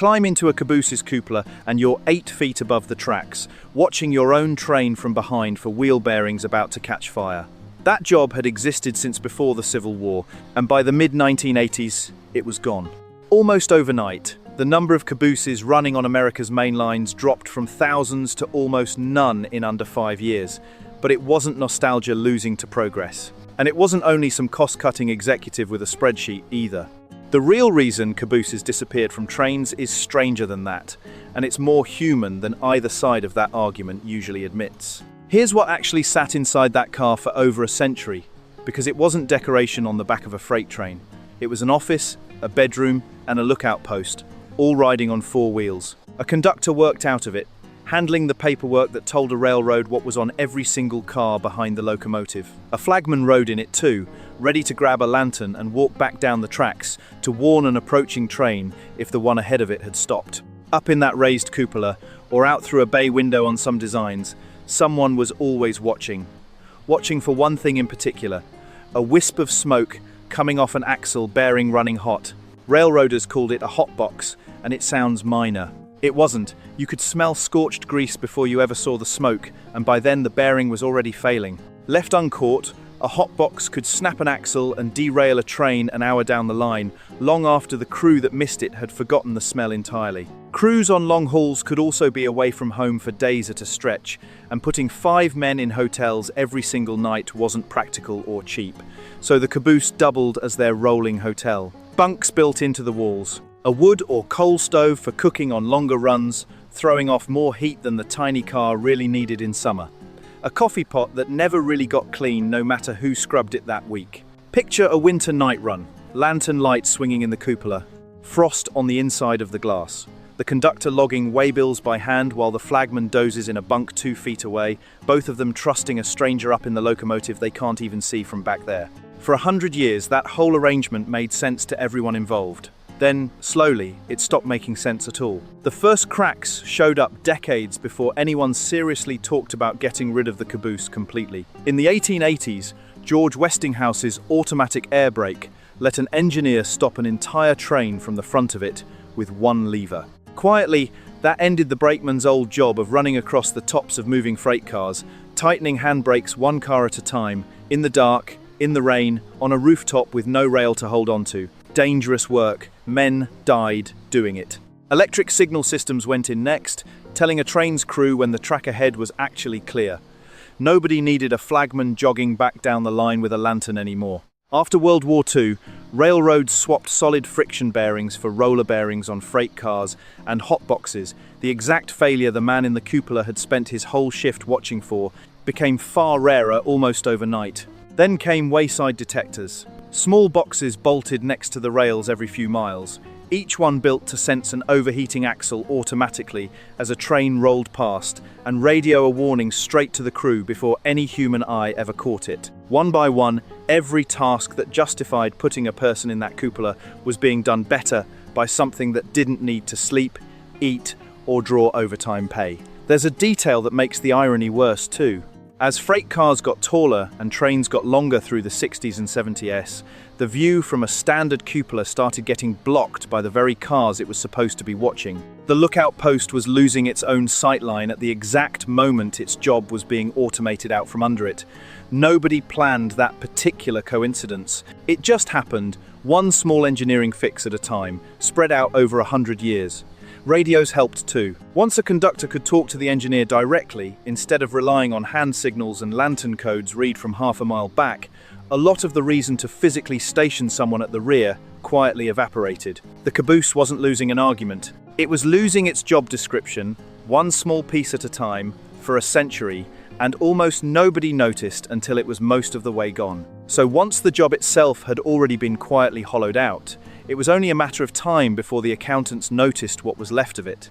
climb into a Cabooses cupola and you're 8 feet above the tracks, watching your own train from behind for wheel bearings about to catch fire. That job had existed since before the Civil War, and by the mid-1980s, it was gone. Almost overnight, the number of Cabooses running on America's main lines dropped from thousands to almost none in under 5 years. But it wasn't nostalgia losing to progress. And it wasn't only some cost-cutting executive with a spreadsheet either. The real reason Cabooses disappeared from trains is stranger than that, and it's more human than either side of that argument usually admits. Here's what actually sat inside that car for over a century, because it wasn't decoration on the back of a freight train. It was an office, a bedroom, and a lookout post, all riding on 4 wheels. A conductor worked out of it, handling the paperwork that told a railroad what was on every single car behind the locomotive. A flagman rode in it too, ready to grab a lantern and walk back down the tracks to warn an approaching train if the one ahead of it had stopped. Up in that raised cupola, or out through a bay window on some designs, someone was always watching. Watching for one thing in particular, a wisp of smoke coming off an axle bearing running hot. Railroaders called it a hot box, and it sounds minor. It wasn't. You could smell scorched grease before you ever saw the smoke, and by then the bearing was already failing. Left uncaught, a hot box could snap an axle and derail a train an hour down the line, long after the crew that missed it had forgotten the smell entirely. Crews on long hauls could also be away from home for days at a stretch, and putting 5 men in hotels every single night wasn't practical or cheap, so the caboose doubled as their rolling hotel. Bunks built into the walls. A wood or coal stove for cooking on longer runs, throwing off more heat than the tiny car really needed in summer. A coffee pot that never really got clean no matter who scrubbed it that week. Picture a winter night run, lantern lights swinging in the cupola, frost on the inside of the glass. The conductor logging waybills by hand while the flagman dozes in a bunk 2 feet away, both of them trusting a stranger up in the locomotive they can't even see from back there. For 100 years, that whole arrangement made sense to everyone involved. Then, slowly, it stopped making sense at all. The first cracks showed up decades before anyone seriously talked about getting rid of the caboose completely. In the 1880s, George Westinghouse's automatic air brake let an engineer stop an entire train from the front of it with one lever. Quietly, that ended the brakeman's old job of running across the tops of moving freight cars, tightening handbrakes one car at a time, in the dark, in the rain, on a rooftop with no rail to hold onto. Dangerous work. Men died doing it. Electric signal systems went in next, telling a train's crew when the track ahead was actually clear. Nobody needed a flagman jogging back down the line with a lantern anymore. After World War II, railroads swapped solid friction bearings for roller bearings on freight cars and hot boxes. The exact failure the man in the cupola had spent his whole shift watching for became far rarer almost overnight. Then came wayside detectors. Small boxes bolted next to the rails every few miles, each one built to sense an overheating axle automatically as a train rolled past and radio a warning straight to the crew before any human eye ever caught it. One by one, every task that justified putting a person in that cupola was being done better by something that didn't need to sleep, eat, or draw overtime pay. There's a detail that makes the irony worse too. As freight cars got taller and trains got longer through the 60s and 70s, the view from a standard cupola started getting blocked by the very cars it was supposed to be watching. The lookout post was losing its own sightline at the exact moment its job was being automated out from under it. Nobody planned that particular coincidence. It just happened, one small engineering fix at a time, spread out over 100 years. Radios helped too. Once a conductor could talk to the engineer directly, instead of relying on hand signals and lantern codes read from half a mile back, a lot of the reason to physically station someone at the rear quietly evaporated. The caboose wasn't losing an argument. It was losing its job description, one small piece at a time, for a century, and almost nobody noticed until it was most of the way gone. So once the job itself had already been quietly hollowed out, it was only a matter of time before the accountants noticed what was left of it.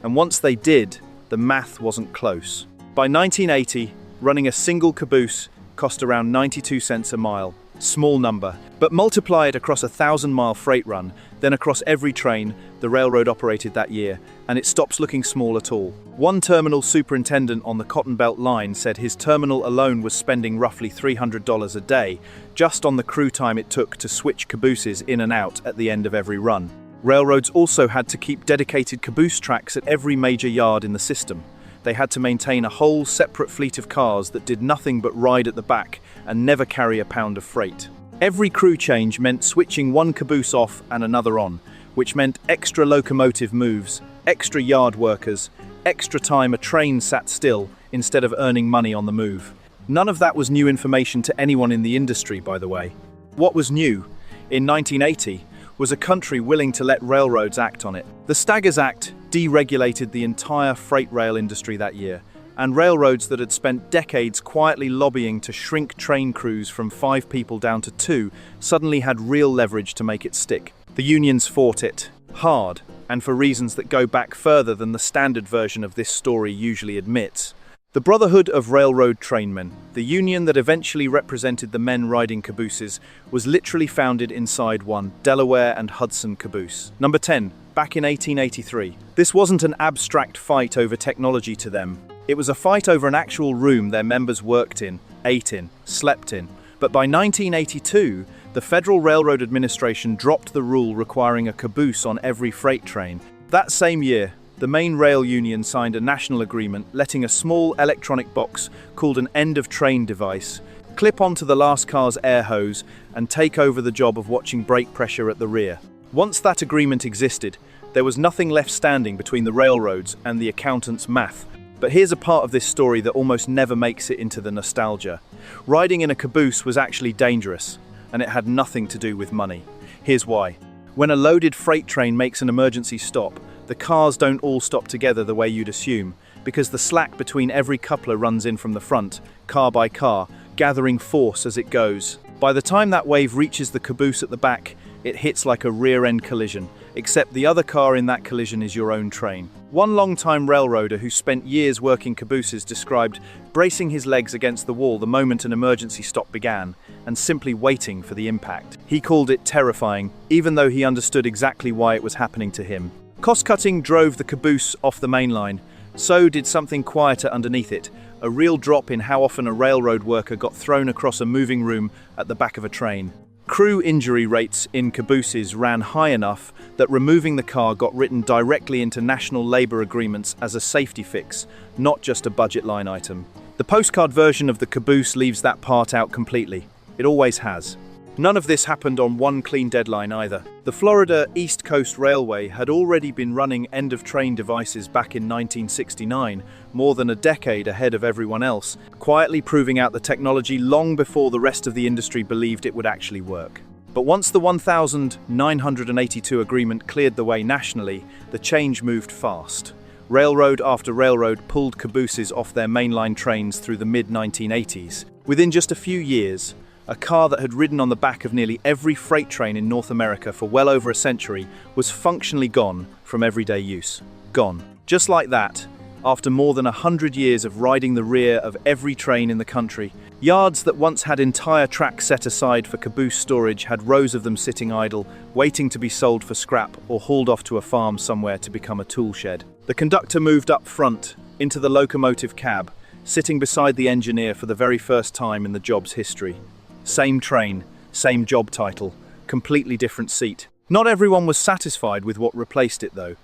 And once they did, the math wasn't close. By 1980, running a single caboose cost around 92 cents a mile. Small number. But multiply it across a 1,000-mile freight run, then across every train the railroad operated that year, and it stops looking small at all. One terminal superintendent on the Cotton Belt line said his terminal alone was spending roughly $300 a day, just on the crew time it took to switch cabooses in and out at the end of every run. Railroads also had to keep dedicated caboose tracks at every major yard in the system. They had to maintain a whole separate fleet of cars that did nothing but ride at the back and never carry a pound of freight. Every crew change meant switching one caboose off and another on, which meant extra locomotive moves, extra yard workers, extra time a train sat still instead of earning money on the move. None of that was new information to anyone in the industry, by the way. What was new, in 1980, was a country willing to let railroads act on it. The Staggers Act deregulated the entire freight rail industry that year, and railroads that had spent decades quietly lobbying to shrink train crews from 5 people down to 2 suddenly had real leverage to make it stick. The unions fought it, hard, and for reasons that go back further than the standard version of this story usually admits. The Brotherhood of Railroad Trainmen, the union that eventually represented the men riding cabooses, was literally founded inside one Delaware and Hudson caboose. Number 10. Back in 1883. This wasn't an abstract fight over technology to them. It was a fight over an actual room their members worked in, ate in, slept in. But by 1982, the Federal Railroad Administration dropped the rule requiring a caboose on every freight train. That same year, the main rail union signed a national agreement letting a small electronic box called an end-of-train device clip onto the last car's air hose and take over the job of watching brake pressure at the rear. Once that agreement existed, there was nothing left standing between the railroads and the accountant's math. But here's a part of this story that almost never makes it into the nostalgia. Riding in a caboose was actually dangerous, and it had nothing to do with money. Here's why. When a loaded freight train makes an emergency stop, the cars don't all stop together the way you'd assume, because the slack between every coupler runs in from the front, car by car, gathering force as it goes. By the time that wave reaches the caboose at the back, it hits like a rear-end collision, except the other car in that collision is your own train. One long-time railroader who spent years working cabooses described bracing his legs against the wall the moment an emergency stop began, and simply waiting for the impact. He called it terrifying, even though he understood exactly why it was happening to him. Cost-cutting drove the caboose off the main line. So did something quieter underneath it, a real drop in how often a railroad worker got thrown across a moving room at the back of a train. Crew injury rates in cabooses ran high enough that removing the car got written directly into national labor agreements as a safety fix, not just a budget line item. The postcard version of the caboose leaves that part out completely. It always has. None of this happened on one clean deadline either. The Florida East Coast Railway had already been running end-of-train devices back in 1969, more than a decade ahead of everyone else, quietly proving out the technology long before the rest of the industry believed it would actually work. But once the 1982 agreement cleared the way nationally, the change moved fast. Railroad after railroad pulled cabooses off their mainline trains through the mid-1980s. Within just a few years, a car that had ridden on the back of nearly every freight train in North America for well over a century was functionally gone from everyday use. Gone. Just like that, after more than 100 years of riding the rear of every train in the country, yards that once had entire tracks set aside for caboose storage had rows of them sitting idle, waiting to be sold for scrap or hauled off to a farm somewhere to become a tool shed. The conductor moved up front, into the locomotive cab, sitting beside the engineer for the very first time in the job's history. Same train, same job title, completely different seat. Not everyone was satisfied with what replaced it though.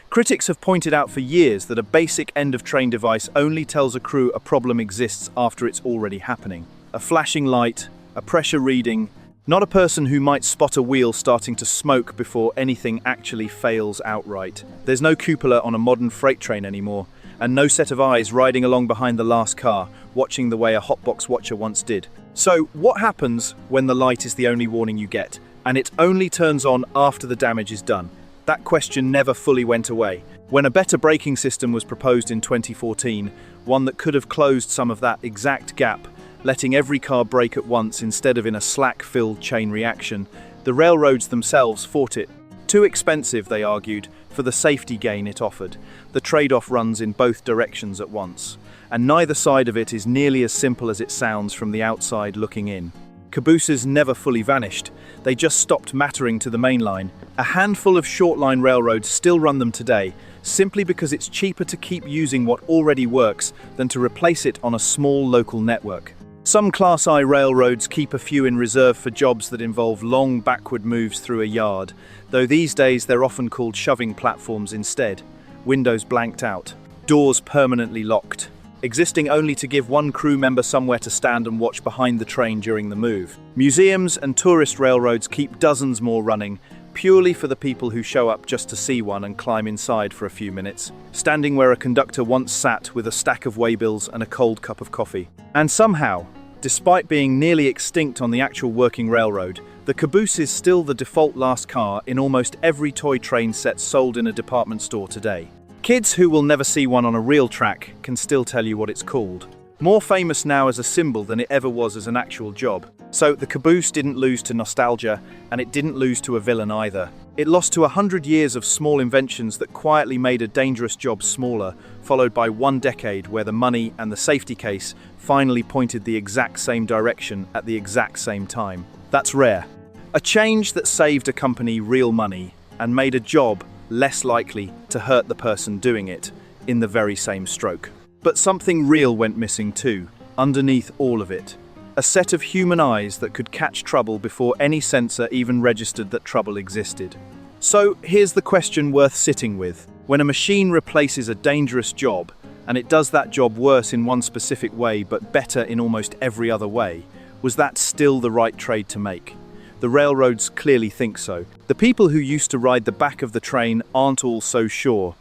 Critics have pointed out for years that a basic end-of-train device only tells a crew a problem exists after it's already happening. A flashing light, a pressure reading, not a person who might spot a wheel starting to smoke before anything actually fails outright. There's no cupola on a modern freight train anymore, and no set of eyes riding along behind the last car, watching the way a hotbox watcher once did. So, what happens when the light is the only warning you get, and it only turns on after the damage is done? That question never fully went away. When a better braking system was proposed in 2014, one that could have closed some of that exact gap, letting every car brake at once instead of in a slack-filled chain reaction, the railroads themselves fought it. Too expensive, they argued, for the safety gain it offered. The trade-off runs in both directions at once, and neither side of it is nearly as simple as it sounds from the outside looking in. Cabooses never fully vanished. They just stopped mattering to the main line. A handful of short-line railroads still run them today, simply because it's cheaper to keep using what already works than to replace it on a small local network. Some Class I railroads keep a few in reserve for jobs that involve long backward moves through a yard, though these days they're often called shoving platforms instead. Windows blanked out, doors permanently locked, existing only to give one crew member somewhere to stand and watch behind the train during the move. Museums and tourist railroads keep dozens more running, purely for the people who show up just to see one and climb inside for a few minutes, standing where a conductor once sat with a stack of waybills and a cold cup of coffee. And somehow, despite being nearly extinct on the actual working railroad, the Caboose is still the default last car in almost every toy train set sold in a department store today. Kids who will never see one on a real track can still tell you what it's called. More famous now as a symbol than it ever was as an actual job. So the Caboose didn't lose to nostalgia, and it didn't lose to a villain either. It lost to 100 years of small inventions that quietly made a dangerous job smaller, followed by 1 decade where the money and the safety case finally pointed the exact same direction at the exact same time. That's rare. A change that saved a company real money and made a job less likely to hurt the person doing it in the very same stroke. But something real went missing too, underneath all of it. A set of human eyes that could catch trouble before any sensor even registered that trouble existed. So here's the question worth sitting with. When a machine replaces a dangerous job, and it does that job worse in one specific way but better in almost every other way, was that still the right trade to make? The railroads clearly think so. The people who used to ride the back of the train aren't all so sure.